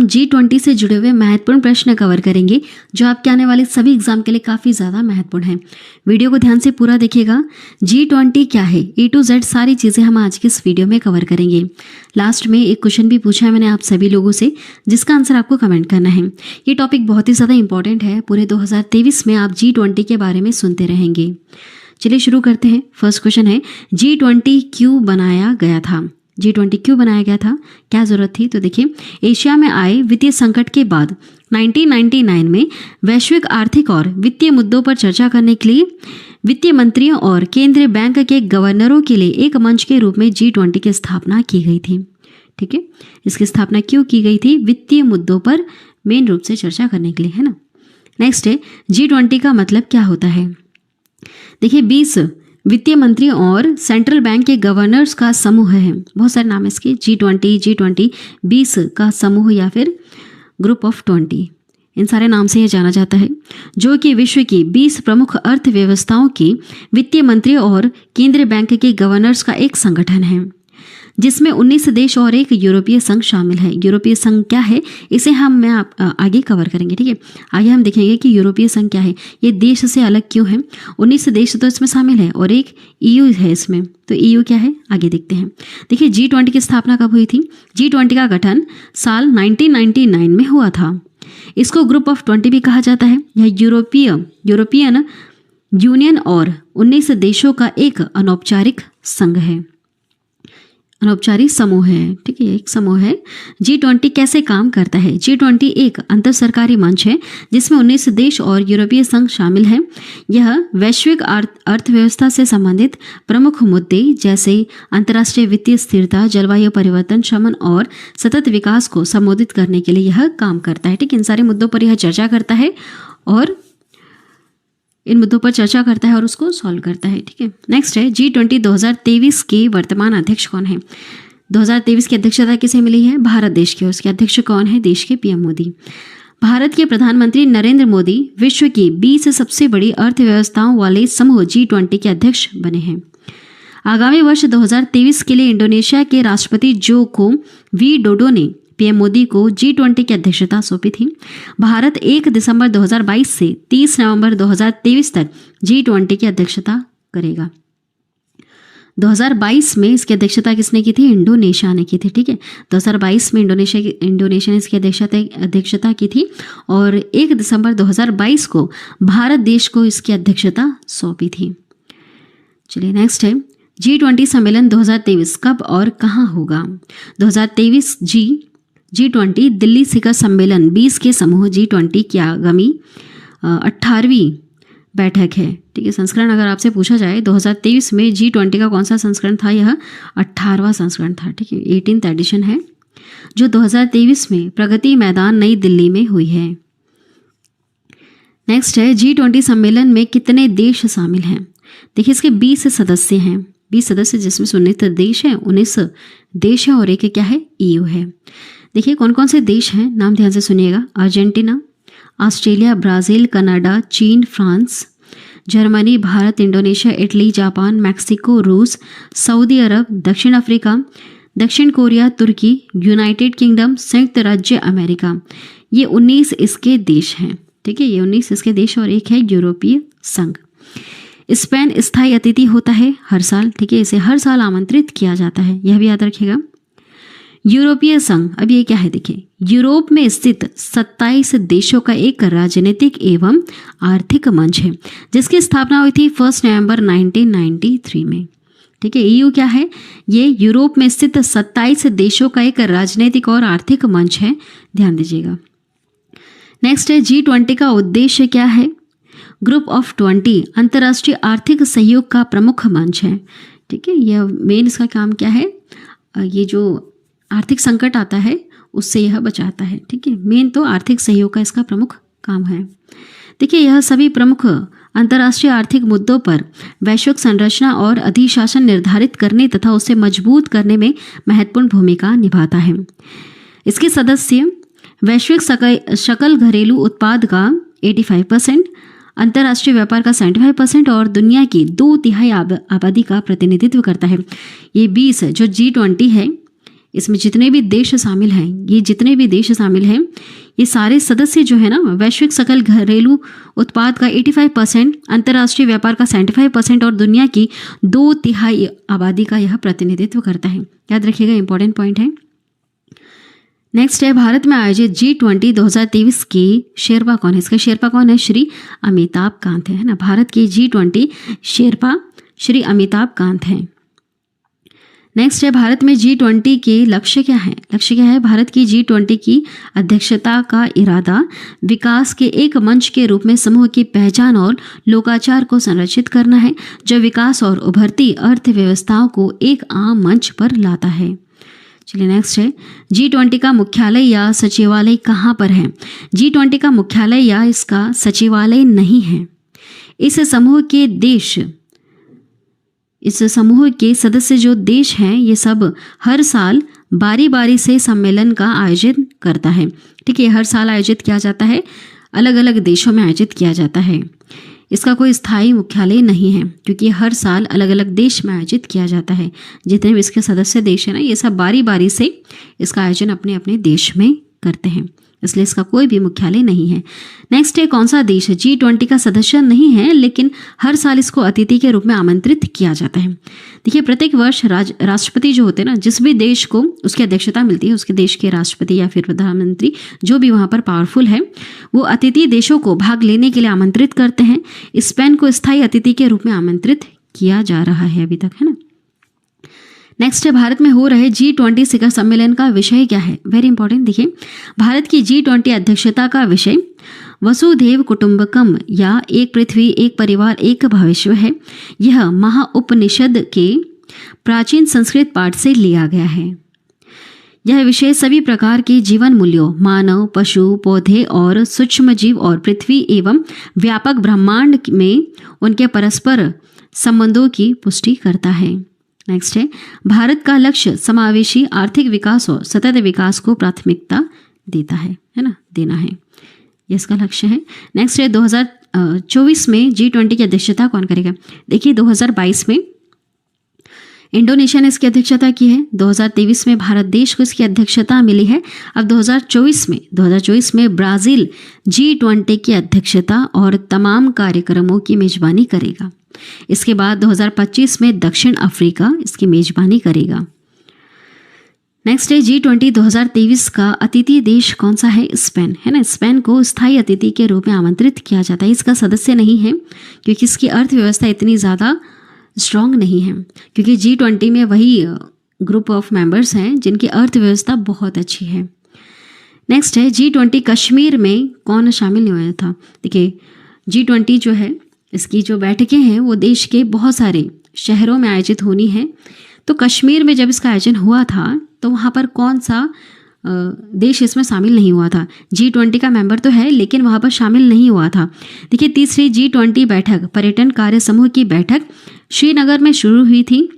हम G20 से जुड़े हुए महत्वपूर्ण प्रश्न कवर करेंगे जो आपके आने वाले सभी एग्जाम के लिए काफ़ी ज़्यादा महत्वपूर्ण हैं। वीडियो को ध्यान से पूरा देखिएगा। G20 क्या है, A to Z सारी चीज़ें हम आज के इस वीडियो में कवर करेंगे। लास्ट में एक क्वेश्चन भी पूछा है मैंने आप सभी लोगों से, जिसका आंसर आपको कमेंट करना है। ये टॉपिक बहुत ही ज़्यादा इंपॉर्टेंट है। पूरे 2023 में आप G20 के बारे में सुनते रहेंगे। चलिए शुरू करते हैं। फर्स्ट क्वेश्चन है, G20 क्यों बनाया गया था? G20 क्यों बनाया गया था, क्या ज़रूरत थी? तो देखिए, एशिया में आए वित्तीय संकट के बाद 1999 में वैश्विक आर्थिक और वित्तीय मुद्दों पर चर्चा करने के लिए वित्तीय मंत्रियों और केंद्रीय बैंक के गवर्नरों के लिए एक मंच के रूप में G20 की स्थापना की गई थी। ठीक है, इसकी स्थापना क्यों की गई थी? वित्तीय मुद्दों पर मेन रूप से चर्चा करने के लिए, है ना। नेक्स्ट है, G20 का मतलब क्या होता है? देखिए, 20 वित्तीय मंत्री और सेंट्रल बैंक के गवर्नर्स का समूह है। बहुत सारे नाम है इसके, G20, 20 का समूह या फिर ग्रुप ऑफ 20, इन सारे नाम से यह जाना जाता है, जो कि विश्व की 20 प्रमुख अर्थव्यवस्थाओं के वित्तीय मंत्री और केंद्रीय बैंक के गवर्नर्स का एक संगठन है, जिसमें 19 देश और एक यूरोपीय संघ शामिल है। यूरोपीय संघ क्या है, इसे मैं आगे कवर करेंगे। ठीक है, आगे हम देखेंगे कि यूरोपीय संघ क्या है, ये देश से अलग क्यों है। 19 देश तो इसमें शामिल है और एक EU है इसमें, तो EU क्या है आगे देखते हैं। देखिए, G20 की स्थापना कब हुई थी? G20 का गठन साल 1999 में हुआ था। इसको ग्रुप ऑफ 20 भी कहा जाता है। यह यूरोपियन यूनियन और 19 देशों का एक अनौपचारिक संघ है, अनौपचारिक समूह है। ठीक है, एक समूह है। G20 कैसे काम करता है? G20 एक अंतर सरकारी मंच है जिसमें 19 देश और यूरोपीय संघ शामिल हैं। यह वैश्विक अर्थव्यवस्था से संबंधित प्रमुख मुद्दे जैसे अंतर्राष्ट्रीय वित्तीय स्थिरता, जलवायु परिवर्तन, शमन और सतत विकास को संबोधित करने के लिए यह काम करता है। ठीक है, इन सारे मुद्दों पर यह चर्चा करता है और इन मुद्दों पर चर्चा करता है और उसको सॉल्व करता है। ठीक है, नेक्स्ट है, G20 2023 के वर्तमान अध्यक्ष कौन है? 2023 की अध्यक्षता किसे मिली है? भारत देश की। उसके अध्यक्ष कौन है? देश के PM मोदी। भारत के प्रधानमंत्री नरेंद्र मोदी विश्व की 20 सबसे बड़ी अर्थव्यवस्थाओं वाले समूह G20 के अध्यक्ष बने हैं। आगामी वर्ष 2023 के लिए इंडोनेशिया के राष्ट्रपति जोको विडोडो ने PM मोदी को G20 की अध्यक्षता सौंपी थी। भारत 1 दिसंबर 2022 से 30 नवंबर 2023 तक G20 की अध्यक्षता करेगा। 2022 में इसकी अध्यक्षता किसने की थी? इंडोनेशिया ने की थी। ठीक है, 2022 में इंडोनेशिया ने इसकी अध्यक्षता की थी और 1 दिसंबर 2022 को भारत देश को इसकी अध्यक्षता सौंपी थी। चलिए नेक्स्ट है, G20 सम्मेलन 2023 कब और कहाँ होगा? 2023 G20 दिल्ली शिखर सम्मेलन 20 के समूह G20 की आगामी 18वीं बैठक है। ठीक है, संस्करण अगर आपसे पूछा जाए 2023 में G20 का कौन सा संस्करण था? यह 18वां संस्करण था। ठीक है, 18th एडिशन है जो 2023 में प्रगति मैदान नई दिल्ली में हुई है। नेक्स्ट है, G20 सम्मेलन में कितने देश शामिल हैं? देखिए, इसके 20 सदस्य हैं, 20 सदस्य जिसमें 19 देश हैं, 19 देश हैं और एक क्या है? EU है। देखिए कौन कौन से देश हैं, नाम ध्यान से सुनिएगा। अर्जेंटीना, ऑस्ट्रेलिया, ब्राज़ील, कनाडा, चीन, France, Germany, Bharat, Indonesia, Italy, Japan, Mexico, रूस, सऊदी अरब, दक्षिण अफ्रीका, दक्षिण कोरिया, तुर्की, यूनाइटेड किंगडम, संयुक्त राज्य अमेरिका। ये 19 इसके देश हैं। ठीक है, ये 19 इसके देश और एक है यूरोपीय संघ। स्पेन स्थायी अतिथि होता है हर साल। ठीक है, इसे हर साल आमंत्रित किया जाता है, यह भी याद रखिएगा। यूरोपीय संघ, अब ये क्या है? देखिए, यूरोप में स्थित 27 देशों का एक राजनीतिक एवं आर्थिक मंच है जिसकी स्थापना हुई थी 1 नवंबर 1993 में। ठीक है, EU क्या है? ये यूरोप में स्थित 27 देशों का एक राजनीतिक और आर्थिक मंच है, ध्यान दीजिएगा। नेक्स्ट है, G20 का उद्देश्य क्या है? ग्रुप ऑफ 20 अंतर्राष्ट्रीय आर्थिक सहयोग का प्रमुख मंच है। ठीक है, यह मेन इसका काम क्या है? ये जो आर्थिक संकट आता है उससे यह बचाता है। ठीक है, मेन तो आर्थिक सहयोग का इसका प्रमुख काम है। देखिए, यह सभी प्रमुख अंतर्राष्ट्रीय आर्थिक मुद्दों पर वैश्विक संरचना और अधिशासन निर्धारित करने तथा उसे मजबूत करने में महत्वपूर्ण भूमिका निभाता है। इसके सदस्य वैश्विक सकल घरेलू उत्पाद का 85%, अंतर्राष्ट्रीय व्यापार का 75% और दुनिया की 2/3 आबादी का प्रतिनिधित्व करता है। ये 20 जो G20 है इसमें जितने भी देश शामिल हैं, ये जितने भी देश शामिल हैं, ये सारे सदस्य जो है ना, वैश्विक सकल घरेलू उत्पाद का 85%, अंतर्राष्ट्रीय व्यापार का 75% और दुनिया की 2/3 आबादी का यह प्रतिनिधित्व करता है। याद रखिएगा, इंपॉर्टेंट पॉइंट है। नेक्स्ट है, भारत में आयोजित G20 2023 की शेरपा कौन है? इसका शेरपा कौन है? श्री अमिताभ कांत है ना। भारत के G20 शेरपा श्री अमिताभ कांत हैं। नेक्स्ट है, भारत में G20 के लक्ष्य क्या है? लक्ष्य क्या है? भारत की G20 की अध्यक्षता का इरादा विकास के एक मंच के रूप में समूह की पहचान और लोकाचार को संरक्षित करना है, जो विकास और उभरती अर्थव्यवस्थाओं को एक आम मंच पर लाता है। चलिए नेक्स्ट है, G20 का मुख्यालय या सचिवालय कहाँ पर है? G20 का मुख्यालय या इसका सचिवालय नहीं है। इस समूह के सदस्य जो देश हैं, ये सब हर साल बारी बारी से सम्मेलन का आयोजन करता है। ठीक है, हर साल आयोजित किया जाता है, अलग अलग देशों में आयोजित किया जाता है। इसका कोई स्थायी मुख्यालय नहीं है, क्योंकि हर साल अलग अलग देश में आयोजित किया जाता है। जितने भी इसके सदस्य देश हैं ना, ये सब बारी बारी से इसका आयोजन अपने अपने देश में करते हैं, इसलिए इसका कोई भी मुख्यालय नहीं है। नेक्स्ट है, कौन सा देश G20 का सदस्य नहीं है लेकिन हर साल इसको अतिथि के रूप में आमंत्रित किया जाता है? देखिए, प्रत्येक वर्ष राष्ट्रपति जो होते हैं ना, जिस भी देश को उसकी अध्यक्षता मिलती है, उसके देश के राष्ट्रपति या फिर प्रधानमंत्री जो भी वहाँ पर पावरफुल है, वो अतिथि देशों को भाग लेने के लिए आमंत्रित करते हैं। स्पेन को स्थायी अतिथि के रूप में आमंत्रित किया जा रहा है अभी तक, है ना। नेक्स्ट है, भारत में हो रहे G20 शिखर सम्मेलन का विषय क्या है? Very important. देखिए, भारत की G20 अध्यक्षता का विषय वसुधैव कुटुंबकम या एक पृथ्वी एक परिवार एक भविष्य है। यह महाउपनिषद के प्राचीन संस्कृत पाठ से लिया गया है। यह विषय सभी प्रकार के जीवन मूल्यों, मानव, पशु, पौधे और सूक्ष्म जीव और पृथ्वी एवं व्यापक ब्रह्मांड में उनके परस्पर संबंधों की पुष्टि करता है। नेक्स्ट है, भारत का लक्ष्य समावेशी आर्थिक विकास और सतत विकास को प्राथमिकता देता है ना, देना है, ये इसका लक्ष्य है। नेक्स्ट है, 2024 में G20 की अध्यक्षता कौन करेगा? देखिए, 2022 में इंडोनेशिया ने इसकी अध्यक्षता की है। 2023 में भारत देश को इसकी अध्यक्षता मिली है। अब 2024 में ब्राज़ील G20 की अध्यक्षता और तमाम कार्यक्रमों की मेजबानी करेगा। इसके बाद 2025 में दक्षिण अफ्रीका इसकी मेजबानी करेगा। नेक्स्ट है, G20 2023 का अतिथि देश कौन सा है? स्पेन, है ना। स्पेन को स्थायी अतिथि के रूप में आमंत्रित किया जाता है। इसका सदस्य नहीं है क्योंकि इसकी अर्थव्यवस्था इतनी ज़्यादा स्ट्रॉन्ग नहीं है, क्योंकि G20 में वही ग्रुप ऑफ मेंबर्स हैं जिनकी अर्थव्यवस्था बहुत अच्छी है। नेक्स्ट है, G20 कश्मीर में कौन शामिल नहीं हुआ था? देखिए, G20 जो है, इसकी जो बैठकें हैं वो देश के बहुत सारे शहरों में आयोजित होनी है। तो कश्मीर में जब इसका आयोजन हुआ था तो वहाँ पर कौन सा देश इसमें शामिल नहीं हुआ था? G20 का मेंबर तो है लेकिन वहाँ पर शामिल नहीं हुआ था। देखिए, तीसरी G20 बैठक पर्यटन कार्य समूह की बैठक श्रीनगर में शुरू हुई थी।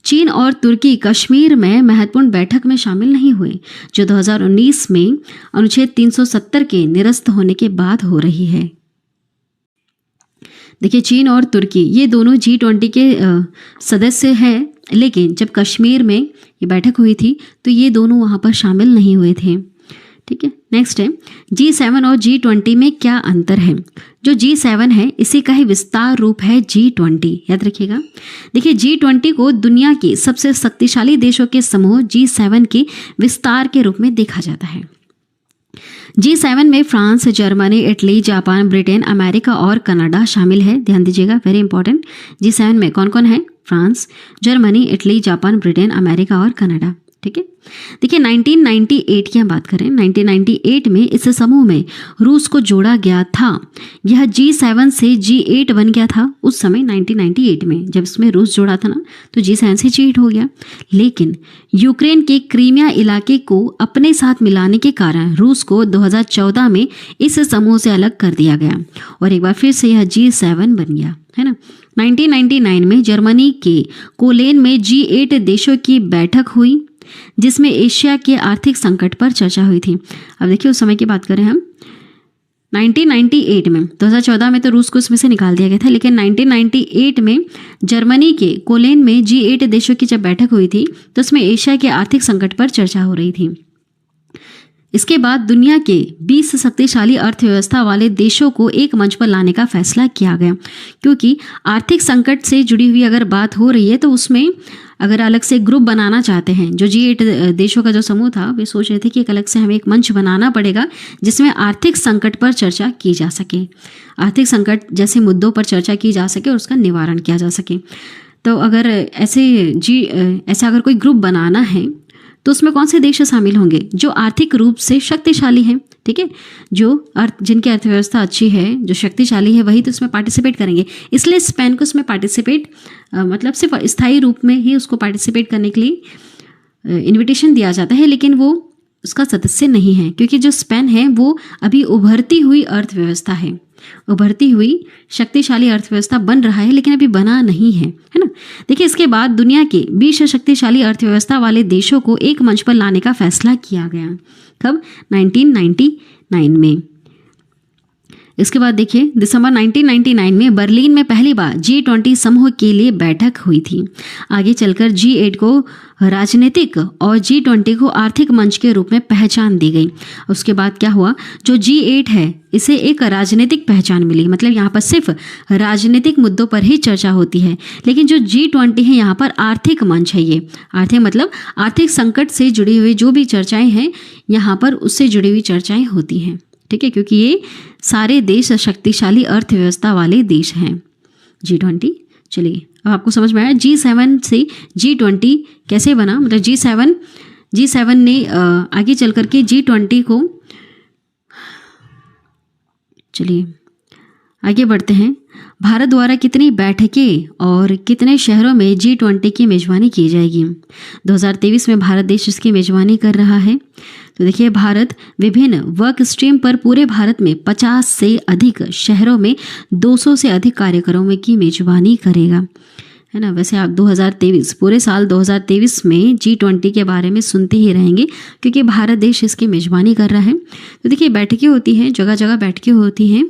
चीन और तुर्की कश्मीर में महत्वपूर्ण बैठक में शामिल नहीं हुए, जो 2019 में अनुच्छेद 370 के निरस्त होने के बाद हो रही है। देखिए, चीन और तुर्की ये दोनों G20 के सदस्य हैं, लेकिन जब कश्मीर में ये बैठक हुई थी तो ये दोनों वहाँ पर शामिल नहीं हुए थे। ठीक है, नेक्स्ट है, G7 और G20 में क्या अंतर है? जो G7 है इसी का ही विस्तार रूप है G20, याद रखिएगा। देखिए, G20 को दुनिया के सबसे शक्तिशाली देशों के समूह G7 के विस्तार के रूप में देखा जाता है। G7 में France, Germany, Italy, Japan, Britain, America और कनाडा शामिल है। ध्यान दीजिएगा, वेरी इंपॉर्टेंट। G7 में कौन कौन है? France, Germany, Italy, Japan, Britain, America और कनाडा। ठीक है, देखिए 1998 की हम बात करें, 1998 में इस समूह में रूस को जोड़ा गया था। यह G7 से G8 बन गया था उस समय 1998 में, जब इसमें रूस जोड़ा था ना तो G7 से G8 हो गया। लेकिन यूक्रेन के क्रीमिया इलाके को अपने साथ मिलाने के कारण रूस को 2014 में इस समूह से अलग कर दिया गया और एक बार फिर से यह G7 बन गया, है ना। 1999 में जर्मनी के कोलेन में G8 देशों की बैठक हुई जिसमें एशिया के आर्थिक संकट पर चर्चा हुई थी। अब देखिए, उस समय की बात करें हम, 1998 में, 2014 में तो रूस को इसमें से निकाल दिया गया था, लेकिन 1998 में जर्मनी के कोलेन में G8 देशों की जब बैठक हुई थी तो उसमें एशिया के आर्थिक संकट पर चर्चा हो रही थी। इसके बाद दुनिया के 20 शक्तिशाली अर्थव्यवस्था वाले देशों को एक मंच पर लाने का फैसला किया गया, क्योंकि आर्थिक संकट से जुड़ी हुई अगर बात हो रही है तो उसमें अगर अलग से ग्रुप बनाना चाहते हैं, जो G8 देशों का जो समूह था वे सोच रहे थे कि एक अलग से हमें एक मंच बनाना पड़ेगा जिसमें आर्थिक संकट पर चर्चा की जा सके, आर्थिक संकट जैसे मुद्दों पर चर्चा की जा सके और उसका निवारण किया जा सके। तो अगर ऐसा अगर कोई ग्रुप बनाना है तो उसमें कौन से देश शामिल होंगे? जो आर्थिक रूप से शक्तिशाली हैं, ठीक है, जिनकी अर्थव्यवस्था अच्छी है, जो शक्तिशाली है, वही तो इसमें पार्टिसिपेट करेंगे। इसलिए स्पेन को इसमें पार्टिसिपेट मतलब सिर्फ स्थायी रूप में ही उसको पार्टिसिपेट करने के लिए इनविटेशन दिया जाता है, लेकिन वो उसका सदस्य नहीं है, क्योंकि जो स्पेन है वो अभी उभरती हुई अर्थव्यवस्था है, उभरती हुई शक्तिशाली अर्थव्यवस्था बन रहा है, लेकिन अभी बना नहीं है ना। देखिए, इसके बाद दुनिया के 20 शक्तिशाली अर्थव्यवस्था वाले देशों को एक मंच पर लाने का फैसला किया गया। कब? 1999 में। इसके बाद देखिए, दिसंबर 1999 में बर्लिन में पहली बार G20 समूह के लिए बैठक हुई थी। आगे चलकर G8 को राजनीतिक और G20 को आर्थिक मंच के रूप में पहचान दी गई। उसके बाद क्या हुआ, जो G8 है इसे एक राजनीतिक पहचान मिली, मतलब यहाँ पर सिर्फ राजनीतिक मुद्दों पर ही चर्चा होती है, लेकिन जो G20 है यहाँ पर आर्थिक मंच है। ये आर्थिक मतलब आर्थिक संकट से जुड़ी हुई जो भी चर्चाएं हैं यहाँ पर उससे जुड़ी हुई चर्चाएं होती हैं, ठीक है, क्योंकि ये सारे देश शक्तिशाली अर्थव्यवस्था वाले देश हैं। G20, चलिए अब आपको समझ में आया G7 से G20 कैसे बना, मतलब G7 ने आगे चल कर के G20 को, चलिए आगे बढ़ते हैं। भारत द्वारा कितनी बैठकें और कितने शहरों में G20 की मेज़बानी की जाएगी? 2023 में भारत देश इसकी मेज़बानी कर रहा है। तो देखिए, भारत विभिन्न वर्क स्ट्रीम पर पूरे भारत में 50 से अधिक शहरों में 200 से अधिक कार्यक्रमों की मेज़बानी करेगा, है ना। वैसे आप 2023 पूरे साल 2023 में G20 के बारे में सुनते ही रहेंगे, क्योंकि भारत देश इसकी मेज़बानी कर रहा है। तो देखिए, बैठकें होती हैं, जगह जगह बैठकें होती हैं,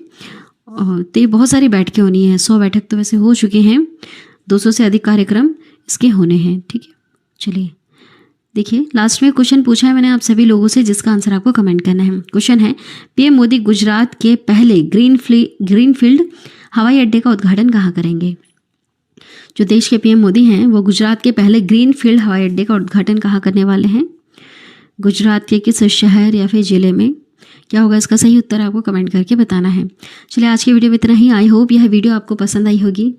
तो ये बहुत सारी बैठकें होनी है। 100 बैठक तो वैसे हो चुके हैं, 200 से अधिक कार्यक्रम इसके होने हैं, ठीक है। चलिए देखिए, लास्ट में क्वेश्चन पूछा है मैंने आप सभी लोगों से, जिसका आंसर आपको कमेंट करना है। क्वेश्चन है, पीएम मोदी गुजरात के पहले ग्रीनफील्ड हवाई अड्डे का उद्घाटन कहाँ करेंगे? जो देश के पीएम मोदी हैं वो गुजरात के पहले ग्रीनफील्ड हवाई अड्डे का उद्घाटन कहाँ करने वाले हैं? गुजरात के किस शहर या फिर जिले में? क्या होगा इसका सही उत्तर? आपको कमेंट करके बताना है। चलिए, आज की वीडियो में इतना ही। आई होप यह वीडियो आपको पसंद आई होगी।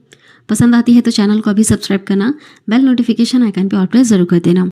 पसंद आती है तो चैनल को अभी सब्सक्राइब करना, बेल नोटिफिकेशन आइकन पे ऑल प्रेस जरूर कर देना।